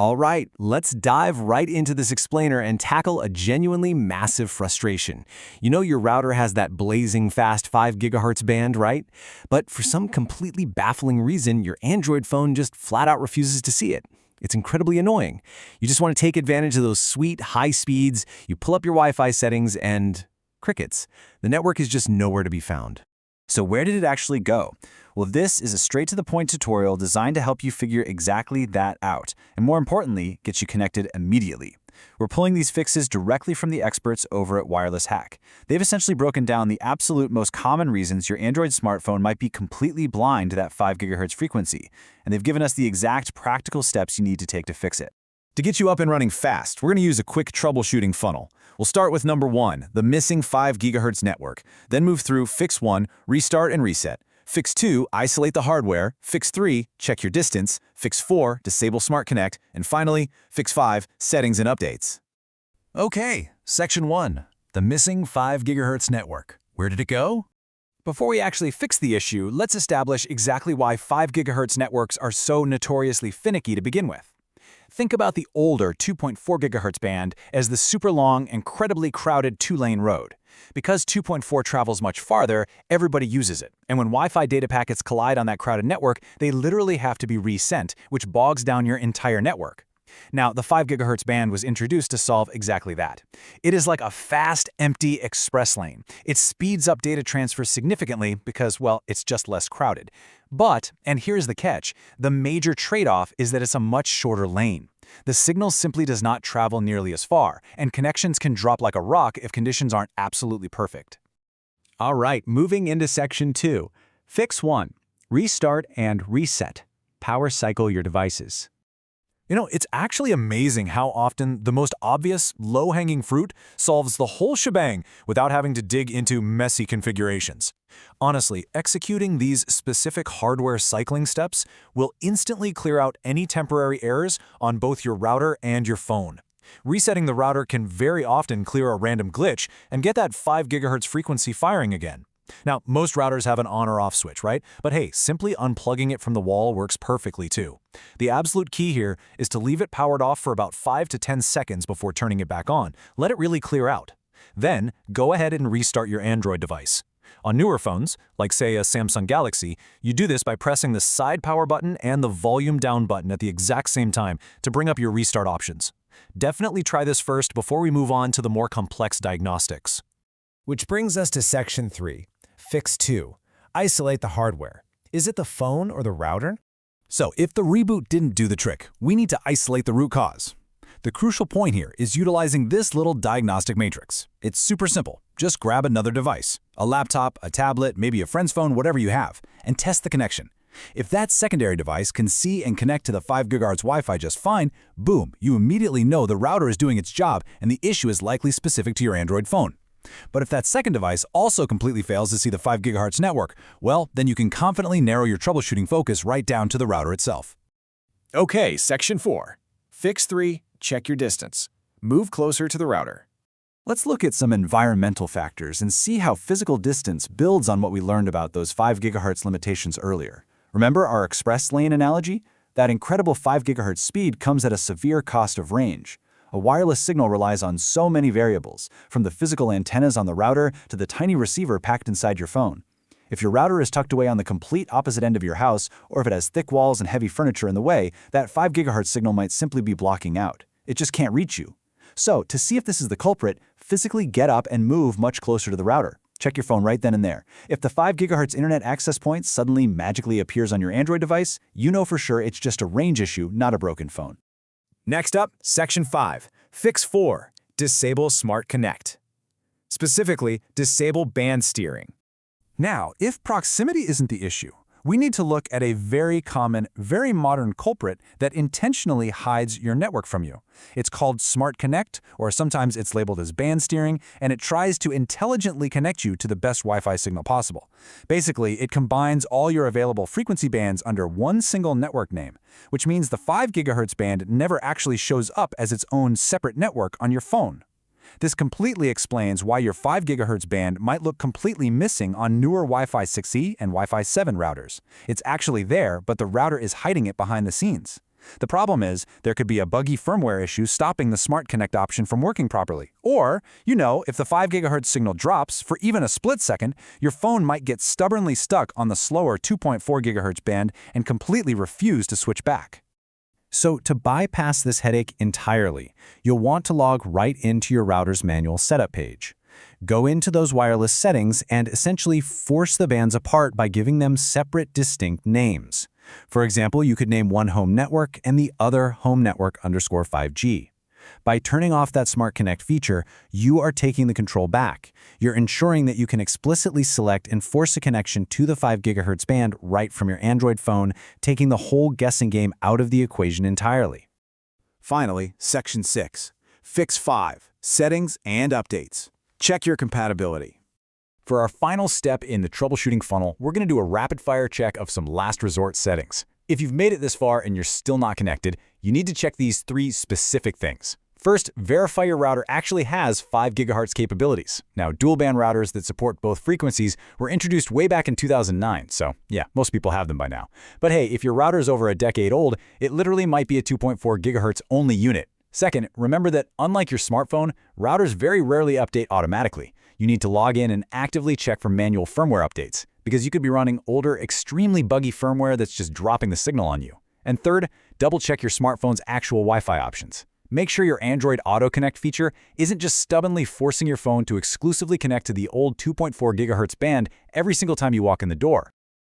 All right, let's dive right into this explainer and tackle a genuinely massive frustration. You know your router has that blazing fast 5 GHz band, right? But for some completely baffling reason, your Android phone just flat out refuses to see it. It's incredibly annoying. You just want to take advantage of those sweet high speeds, you pull up your Wi-Fi settings and crickets. The network is just nowhere to be found. So where did it actually go? Well, this is a straight-to-the-point tutorial designed to help you figure exactly that out, and more importantly, get you connected immediately. We're pulling these fixes directly from the experts over at Wireless Hack. They've essentially broken down the absolute most common reasons your Android smartphone might be completely blind to that 5 GHz frequency, and they've given us the exact practical steps you need to take to fix it. To get you up and running fast, we're going to use a quick troubleshooting funnel. We'll start with number 1, the missing 5 GHz network, then move through Fix 1, Restart and Reset. Fix 2, isolate the hardware. Fix 3, check your distance. Fix 4, disable Smart Connect. And finally, Fix 5, settings and updates. Okay, Section 1, the missing 5 GHz network. Where did it go? Before we actually fix the issue, let's establish exactly why 5 GHz networks are so notoriously finicky to begin with. Think about the older 2.4 GHz band as the super long, incredibly crowded two-lane road. Because 2.4 travels much farther, everybody uses it. And when Wi-Fi data packets collide on that crowded network, they literally have to be resent, which bogs down your entire network. Now, the 5 GHz band was introduced to solve exactly that. It is like a fast, empty express lane. It speeds up data transfer significantly because, well, it's just less crowded. But, and here's the catch, the major trade-off is that it's a much shorter lane. The signal simply does not travel nearly as far, and connections can drop like a rock if conditions aren't absolutely perfect. All right, moving into Section 2. Fix 1. Restart and reset. Power cycle your devices. You know, it's actually amazing how often the most obvious, low-hanging fruit solves the whole shebang without having to dig into messy configurations. Honestly, executing these specific hardware cycling steps will instantly clear out any temporary errors on both your router and your phone. Resetting the router can very often clear a random glitch and get that 5 GHz frequency firing again. Now, most routers have an on or off switch, right? But hey, simply unplugging it from the wall works perfectly too. The absolute key here is to leave it powered off for about 5 to 10 seconds before turning it back on. Let it really clear out. Then, go ahead and restart your Android device. On newer phones, like say a Samsung Galaxy, you do this by pressing the side power button and the volume down button at the exact same time to bring up your restart options. Definitely try this first before we move on to the more complex diagnostics. Which brings us to Section 3. Fix 2. Isolate the hardware. Is it the phone or the router? So if the reboot didn't do the trick, we need to isolate the root cause. The crucial point here is utilizing this little diagnostic matrix. It's super simple. Just grab another device, a laptop, a tablet, maybe a friend's phone, whatever you have, and test the connection. If that secondary device can see and connect to the 5 GHz Wi-Fi just fine, boom, you immediately know the router is doing its job and the issue is likely specific to your Android phone. But if that second device also completely fails to see the 5 GHz network, well, then you can confidently narrow your troubleshooting focus right down to the router itself. Okay, Section 4. Fix 3. Check your distance. Move closer to the router. Let's look at some environmental factors and see how physical distance builds on what we learned about those 5 GHz limitations earlier. Remember our express lane analogy? That incredible 5 GHz speed comes at a severe cost of range. A wireless signal relies on so many variables, from the physical antennas on the router to the tiny receiver packed inside your phone. If your router is tucked away on the complete opposite end of your house, or if it has thick walls and heavy furniture in the way, that 5 GHz signal might simply be blocking out. It just can't reach you. So, to see if this is the culprit, physically get up and move much closer to the router. Check your phone right then and there. If the 5 GHz internet access point suddenly magically appears on your Android device, you know for sure it's just a range issue, not a broken phone. Next up, Section 5. Fix 4. Disable Smart Connect. Specifically, disable band steering. Now, if proximity isn't the issue, we need to look at a very common, very modern culprit that intentionally hides your network from you. It's called Smart Connect, or sometimes it's labeled as band steering, and it tries to intelligently connect you to the best Wi-Fi signal possible. Basically, it combines all your available frequency bands under one single network name, which means the 5 GHz band never actually shows up as its own separate network on your phone. This completely explains why your 5 GHz band might look completely missing on newer Wi-Fi 6E and Wi-Fi 7 routers. It's actually there, but the router is hiding it behind the scenes. The problem is, there could be a buggy firmware issue stopping the Smart Connect option from working properly. Or, if the 5 GHz signal drops for even a split second, your phone might get stubbornly stuck on the slower 2.4 GHz band and completely refuse to switch back. So to bypass this headache entirely, you'll want to log right into your router's manual setup page. Go into those wireless settings and essentially force the bands apart by giving them separate, distinct names. For example, you could name one home network and the other home network _ 5G. By turning off that Smart Connect feature, you are taking the control back. You're ensuring that you can explicitly select and force a connection to the 5 GHz band right from your Android phone, taking the whole guessing game out of the equation entirely. Finally, Section 6. Fix 5. Settings and updates. Check your compatibility. For our final step in the troubleshooting funnel, we're going to do a rapid-fire check of some last resort settings. If you've made it this far and you're still not connected, you need to check these 3 specific things. First, verify your router actually has 5 GHz capabilities. Now, dual-band routers that support both frequencies were introduced way back in 2009, so yeah, most people have them by now. But hey, if your router is over a decade old, it literally might be a 2.4 GHz only unit. Second, remember that unlike your smartphone, routers very rarely update automatically. You need to log in and actively check for manual firmware updates, because you could be running older, extremely buggy firmware that's just dropping the signal on you. And third, double-check your smartphone's actual Wi-Fi options. Make sure your Android Auto Connect feature isn't just stubbornly forcing your phone to exclusively connect to the old 2.4 GHz band every single time you walk in the door.